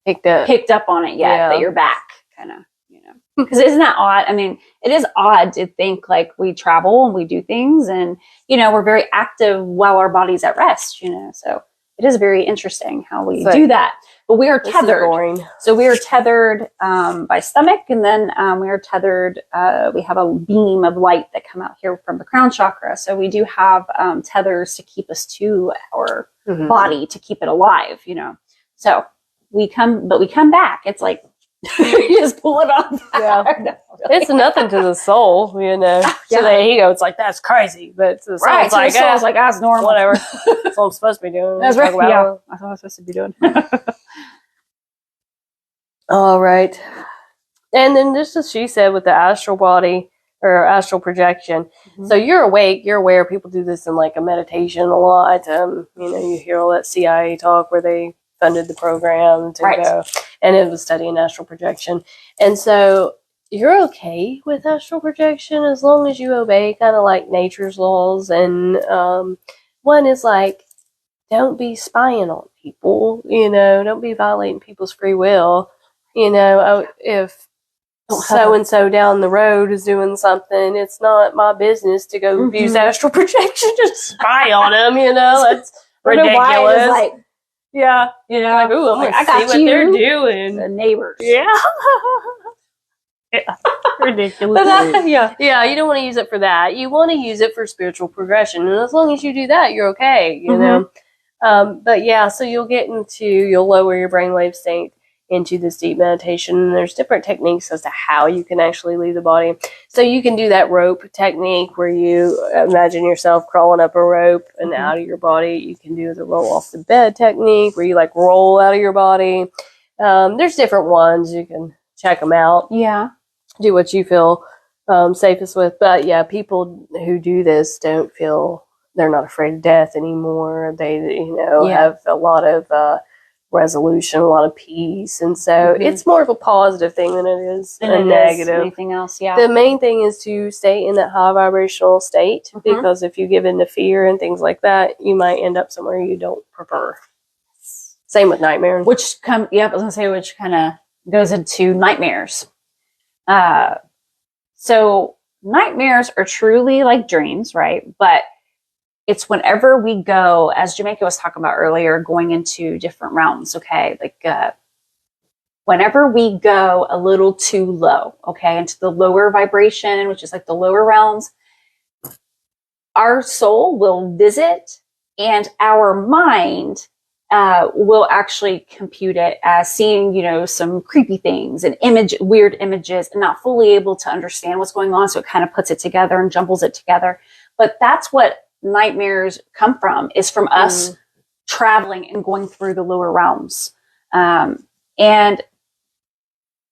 Picked picked up on it yet Yeah. that you're back, kind of, Because isn't that odd? I mean, it is odd to think like we travel and we do things and, we're very active while our body's at rest, So it is very interesting how we So- do that. But we are This is tethered. boring. So we are tethered by stomach, and then we are tethered. We have a beam of light that come out here from the crown chakra. So we do have tethers to keep us to our Mhm. body, to keep it alive. So we come back. It's like you just pull it off. Yeah. It's nothing to the soul, To Yeah. the ego, it's like, that's crazy. But to the soul, Right. it's like, soul's like, that's normal. whatever. That's what I'm supposed to be doing. That's Talk right. about Yeah. it. That's what I'm supposed to be doing. All right. And then just as she said with the astral body or astral projection. Mm-hmm. So you're awake, you're aware. People do this in like a meditation a lot. You hear all that CIA talk where they funded the program to Right. go, and it was studying astral projection. And so you're okay with astral projection as long as you obey kind of like nature's laws. And one is like, don't be spying on people, don't be violating people's free will. If Don't have so and so down the road is doing something, it's not my business to go Mhm. use astral projection to spy on them. That's I don't know why it was ridiculous. like, Yeah, like, ooh, I'm like, gonna I got see what you. they're doing. The neighbors. Yeah, yeah, ridiculous. Yeah, you don't want to use it for that. You want to use it for spiritual progression, and as long as you do that, you're okay. But yeah, so you'll lower your brainwave state into this deep meditation. And there's different techniques as to how you can actually leave the body. So you can do that rope technique where you imagine yourself crawling up a rope and Mhm. out of your body. You can do the roll off the bed technique where you like roll out of your body. There's different ones. You can check them out. Yeah. Do what you feel safest with. But yeah, people who do this don't feel they're not afraid of death anymore. They, Yeah. have a lot of resolution, a lot of peace. And so Mhm. it's more of a positive thing than it is And a it is negative. anything else. Yeah. The main thing is to stay in that high vibrational state Mhm. because if you give in to fear and things like that, you might end up somewhere you don't prefer. Same with nightmares. Which I was gonna say, which kind of goes into nightmares. So nightmares are truly like dreams, right? But it's whenever we go, as Jamaica was talking about earlier, going into different realms. Okay, like whenever we go a little too low, okay, into the lower vibration, which is like the lower realms, our soul will visit, and our mind will actually compute it as seeing, some creepy things and weird images and not fully able to understand what's going on. So it kind of puts it together and jumbles it together. But that's what nightmares come from, is from us traveling and going through the lower realms. And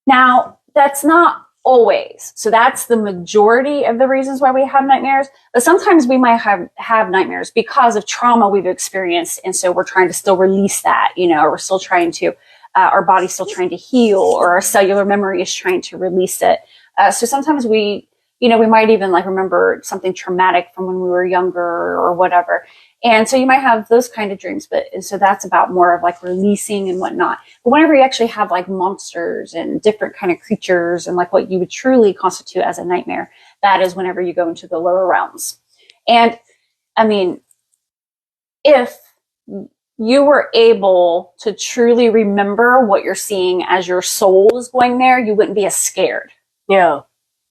now that's not always. So that's the majority of the reasons why we have nightmares. But sometimes we might have nightmares because of trauma we've experienced. And so we're trying to still release that, or we're still trying to, our body's still trying to heal, or our cellular memory is trying to release it. So sometimes we might even like remember something traumatic from when we were younger or whatever. And so you might have those kind of dreams, and so that's about more of like releasing and whatnot. But whenever you actually have like monsters and different kind of creatures and like what you would truly constitute as a nightmare, that is whenever you go into the lower realms. And I mean, if you were able to truly remember what you're seeing as your soul is going there, you wouldn't be as scared. Yeah.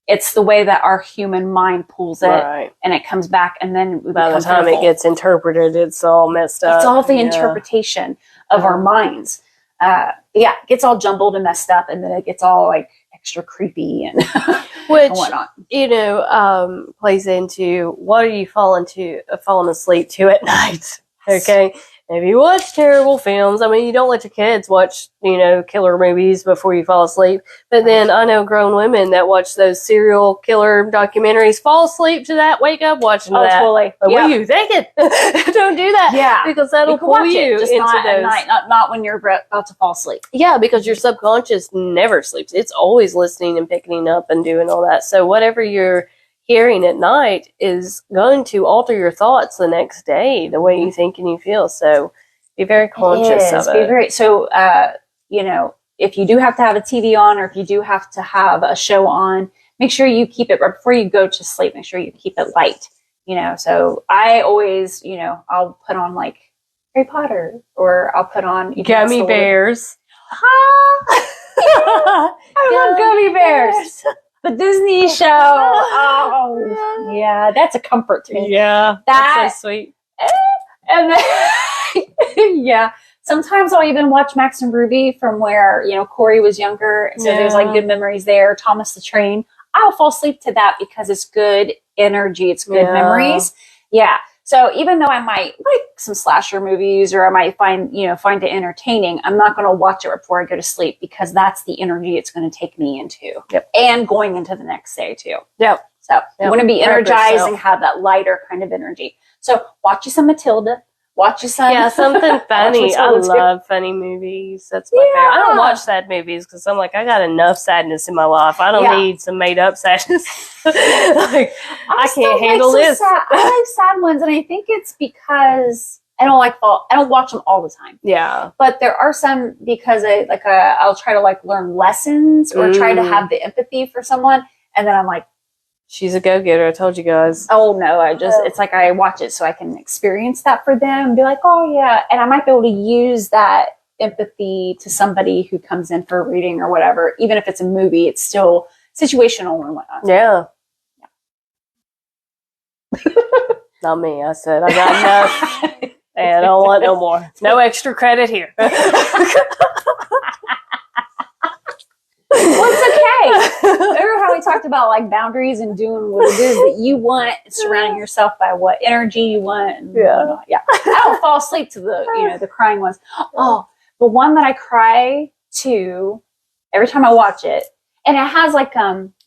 It's the way that our human mind pulls it, Right. and it comes back, and then we By the become time fearful. it gets interpreted, it's all messed up. It's all the Yeah. interpretation of our minds. It gets all jumbled and messed up, and then it gets all like extra creepy and Which, and whatnot. Plays into what are you falling asleep to at night? Okay. If you watch terrible films, you don't let your kids watch, killer movies before you fall asleep. But then I know grown women that watch those serial killer documentaries, fall asleep to that, wake up watching that. Totally. Like, what are you thinking? Don't do that. Yeah. Because that'll You can pull watch you it, just into not at those. night, not when you're about to fall asleep. Yeah, because your subconscious never sleeps. It's always listening and picking up and doing all that. So whatever you're hearing at night is going to alter your thoughts the next day, the way you think and you feel. So be very conscious of it. So, if you do have to have a TV on, or if you do have to have a show on, make sure you keep it right before you go to sleep. Make sure you keep it light. So I always, I'll put on like Harry Potter, or I'll put on Gummy bears. I love gummy bears. The Disney show. Oh, yeah, that's a comfort to me. Yeah, that's so sweet. And then, yeah, sometimes I'll even watch Max and Ruby from where, Corey was younger. So there's like good memories there. Thomas the Train. I'll fall asleep to that because it's good energy. It's good memories. Yeah. So even though I might like some slasher movies, or I might find it entertaining, I'm not going to watch it before I go to sleep, because that's the energy it's going to take me into. Yep. And going into the next day too. Yep. So you want to be energized and have that lighter kind of energy. So watch you some Matilda. Watch you some. Yeah, something funny. I love funny movies. That's my favorite. I don't watch sad movies because I'm like, I got enough sadness in my life. I don't need some made up sadness. I can't handle this. I like sad ones, and I think it's because I don't watch them all the time. Yeah, but there are some, because I'll try to like learn lessons, or try to have the empathy for someone, and then I'm like, she's a go-getter. I told you guys. Oh no, it's like I watch it so I can experience that for them and be like, oh yeah. And I might be able to use that empathy to somebody who comes in for a reading or whatever. Even if it's a movie, it's still situational and whatnot. Yeah. Not me. I said, I got enough and I don't want no more. No extra credit here. Well, it's okay. Remember how we talked about like boundaries and doing what it is that you want, surrounding yourself by what energy you want. And whatnot. Yeah. I don't fall asleep to the crying ones. Oh, the one that I cry to every time I watch it, and it has like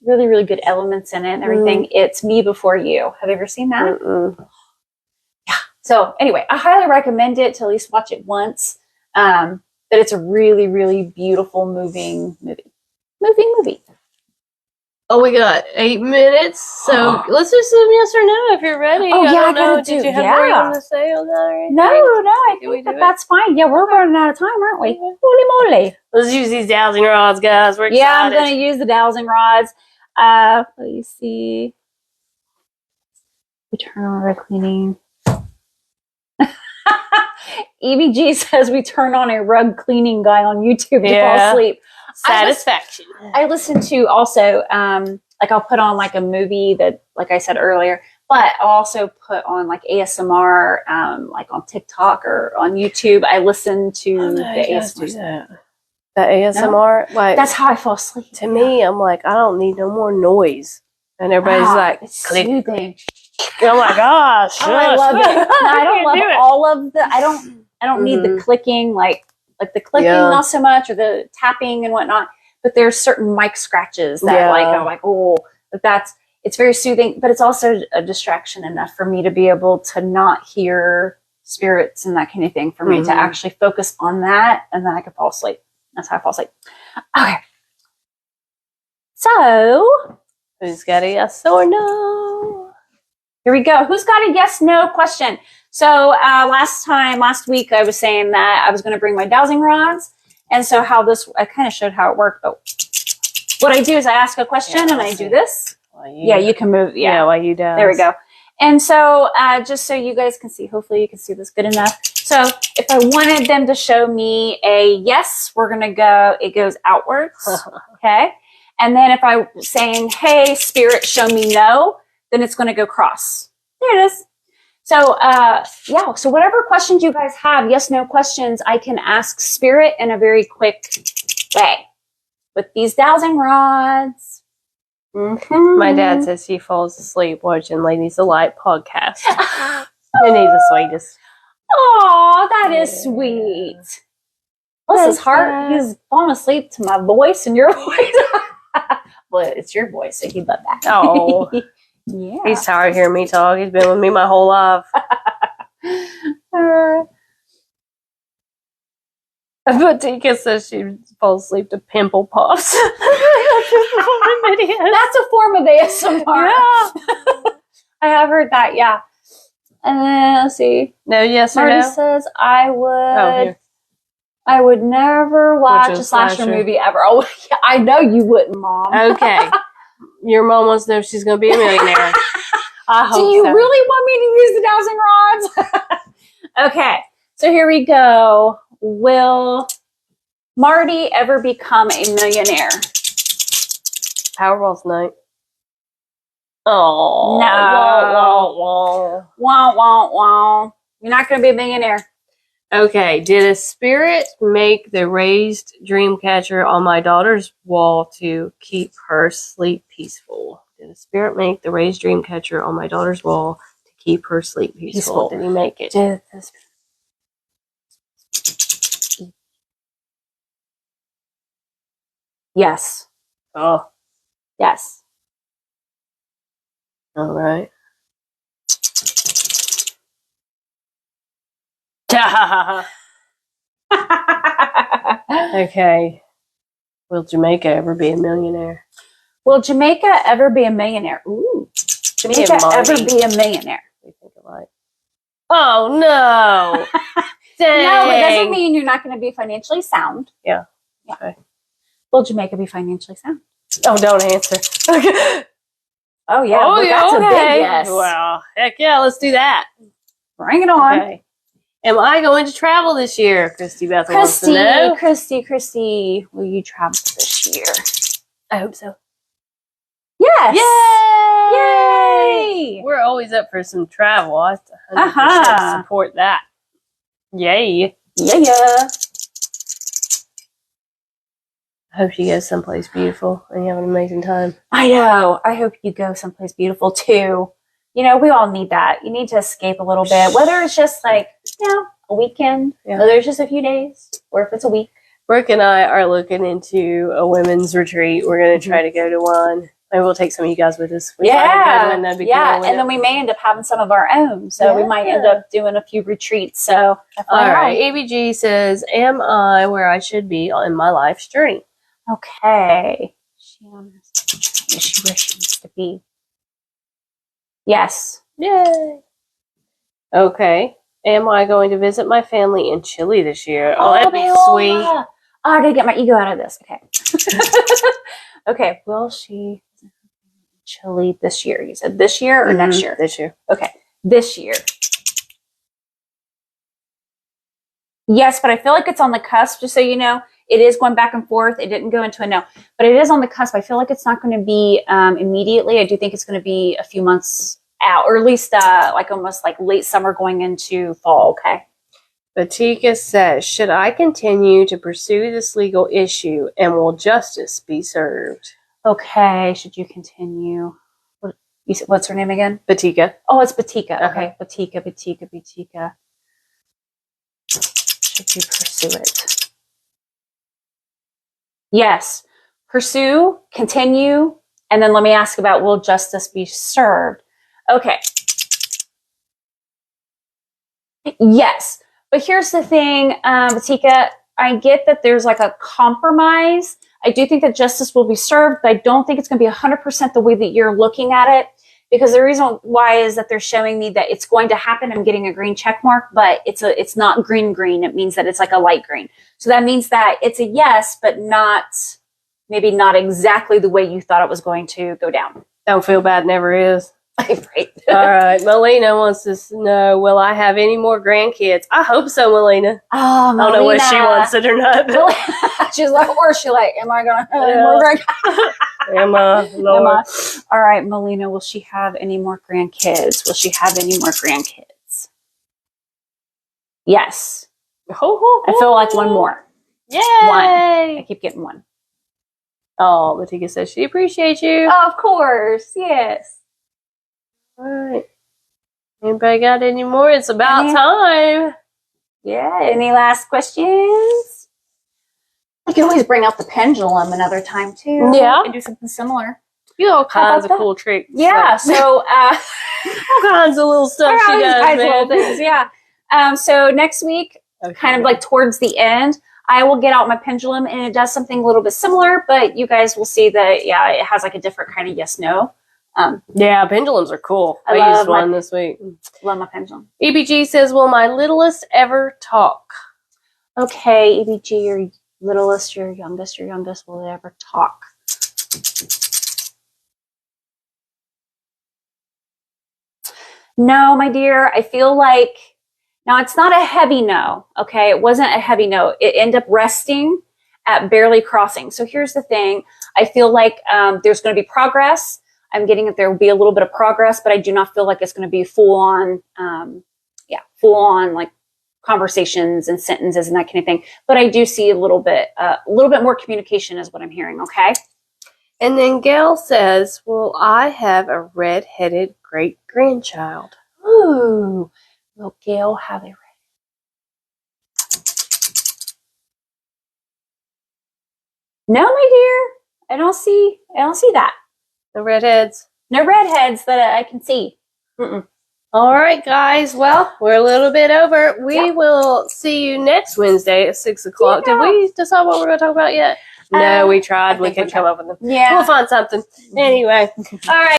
really, really good elements in it and everything. It's Me Before You. Have you ever seen that? Yeah. So anyway, I highly recommend it to at least watch it once. But it's a really, really beautiful, moving movie. Movie. Oh, we got 8 minutes, so let's do some yes or no if you're ready. Oh, yeah, I gotta do. Did you have more you want to say on that? Or anything? No, I think that's fine. Yeah, we're running out of time, aren't we? Holy moly! Let's use these dowsing rods, guys. We're excited. Yeah, I'm going to use the dowsing rods. Let me see. We turn on our cleaning. EBG says we turn on a rug cleaning guy on YouTube to fall asleep. Satisfaction. I listen to also, like I'll put on like a movie that, like I said earlier, but I'll also put on like ASMR, like on TikTok or on YouTube. I listen to the ASMR. The ASMR? No? Like, that's how I fall asleep. To me, I'm like, I don't need no more noise. And everybody's like, it's soothing. Oh my gosh. Oh, I love it. No, I don't love all of the, I don't need the clicking, like the clicking, not so much, or the tapping and whatnot. But there's certain mic scratches that I'm like, oh, it's very soothing, but it's also a distraction enough for me to be able to not hear spirits and that kind of thing, for me to actually focus on that, and then I can fall asleep. That's how I fall asleep. Okay. So, who's got a yes or no? Here we go. Who's got a yes, no question? So last week I was saying that I was going to bring my dowsing rods. And so I kind of showed how it worked. But what I do is I ask a question and I do this. You can move. Yeah, while you down. There we go. And so just so you guys can see, hopefully you can see this good enough. So if I wanted them to show me a yes, it goes outwards. Okay. And then if I'm saying, hey, spirit, show me no, then it's going to go cross. There it is. So, so whatever questions you guys have, yes, no questions, I can ask spirit in a very quick way with these dowsing rods. My dad says he falls asleep watching Ladies of Light podcast. And he's the sweetest. Oh, that is sweet. Bless his heart. He's falling asleep to my voice and your voice. Well, it's your voice, so he'd love that. Oh. Yeah. He's tired of hearing me talk. He's been with me my whole life. But Tika says she falls asleep to pimple puffs. videos. That's a form of ASMR. Yeah. I have heard that, yeah. And then, let's see. No, yes or Marty no? says, I Oh, here. would never watch Which a is slasher slasher. movie ever. Oh, yeah, I know you wouldn't, Mom. Okay. Your mom wants to know if she's going to be a millionaire. I hope Do you so. really want me to use the dowsing rods? Okay, so here we go. Will Marty ever become a millionaire? Powerball's night. Oh. No. Wah, wah, wah. You're not going to be a millionaire. Okay. Did a spirit make the raised dream catcher on my daughter's wall to keep her sleep peaceful? Did a spirit make the raised dream catcher on my daughter's wall to keep her sleep peaceful? Did he make it? Did this Yes. Oh. Yes. All right. Okay. Will Jamaica ever be a millionaire? Will Jamaica ever be a millionaire? Ooh. Jamaica and Marty. ever be a millionaire? We think alike. Oh no! Dang. No, it doesn't mean you're not going to be financially sound. Yeah. Yeah. Okay. Will Jamaica be financially sound? Oh, don't answer. Okay. Oh, yeah. Oh, well, yeah. that's Okay. a big yes. Well, heck yeah, let's do that. Bring it on. Okay. Am I going to travel this year? Christy Beth wants to Christy, know. Christy, will you travel this year? I hope so. Yes. Yay! Yay! We're always up for some travel. I 100% Uh-huh. support that. Yay! Yeah. I hope you go someplace beautiful and you have an amazing time. I know. I hope you go someplace beautiful too. You know, we all need that. You need to escape a little bit, whether it's just like, a weekend, whether it's just a few days, or if it's a week. Brooke and I are looking into a women's retreat. We're going to try to go to one. Maybe we'll take some of you guys with us. We find a good one, that'd be cool, and wouldn't then we may end up having some of our own. So we might end up doing a few retreats. So, all right. ABG says, am I where I should be in my life's journey? Okay. Is she where she needs to be? Yes. Yay. Okay. Am I going to visit my family in Chile this year? Oh, that'd be sweet. Oh, I gotta get my ego out of this. Okay. Okay. Will she Chile this year? You said this year or next year? This year. Okay. This year. Yes, but I feel like it's on the cusp, just so you know. It is going back and forth. It didn't go into a no, but it is on the cusp. I feel like it's not going to be immediately. I do think it's going to be a few months out, or at least like almost like late summer going into fall. Okay. Batika says, should I continue to pursue this legal issue and will justice be served? Okay. Should you continue? You said, what's her name again? Batika. Oh, it's Batika. Uh-huh. Okay. Batika. Should you pursue it? Yes. Pursue, continue, and then let me ask about will justice be served? Okay. Yes. But here's the thing, Batika, I get that there's like a compromise. I do think that justice will be served, but I don't think it's going to be 100% the way that you're looking at it. Because the reason why is that they're showing me that it's going to happen. I'm getting a green check mark, but it's not green. It means that it's like a light green. So that means that it's a yes, but maybe not exactly the way you thought it was going to go down. Don't feel bad, never is. Right. All right. Melina wants to know, will I have any more grandkids? I hope so, Melina. Oh, I don't know whether she wants it or not. But She's like, or she like, am I going to have any more grandkids? Emma. All right, Melina, will she have any more grandkids? Will she have any more grandkids? Yes. I feel like one more. Yay! I keep getting one. Oh, Batika says she appreciates you. Oh, of course. Yes. All right. Anybody got any more? It's about time. Yeah. Any last questions? I can always bring out the pendulum another time too. Yeah. And do something similar. You know, all kinds of that? cool tricks. Yeah. Like, So, all kinds of little stuff she does, man. little things, yeah. So next week, Okay. kind of like towards the end, I will get out my pendulum and it does something a little bit similar, but you guys will see that, yeah, it has like a different kind of yes/no. Yeah, pendulums are cool. I I love used one this week. Love my pendulum. EBG says, will my littlest ever talk? Okay, EBG, your littlest, your youngest will they ever talk? No, my dear, I feel like, now it's not a heavy no, okay? It wasn't a heavy no. It ended up resting at barely crossing. So here's the thing. I feel like there's going to be progress. I'm getting that there will be a little bit of progress, but I do not feel like it's going to be full on like conversations and sentences and that kind of thing. But I do see a little bit more communication is what I'm hearing. Okay. And then Gail says, will I have a red-headed great-grandchild? Ooh, will Gail have a red? No, my dear, I don't see that. The redheads. No redheads that I can see. Mm-mm. All right, guys. Well, we're a little bit over. We will see you next Wednesday at 6 o'clock. Yeah. Did we decide what we're going to talk about yet? No, we tried. We think couldn't come up with them. Yeah. We'll find something. Anyway. All right.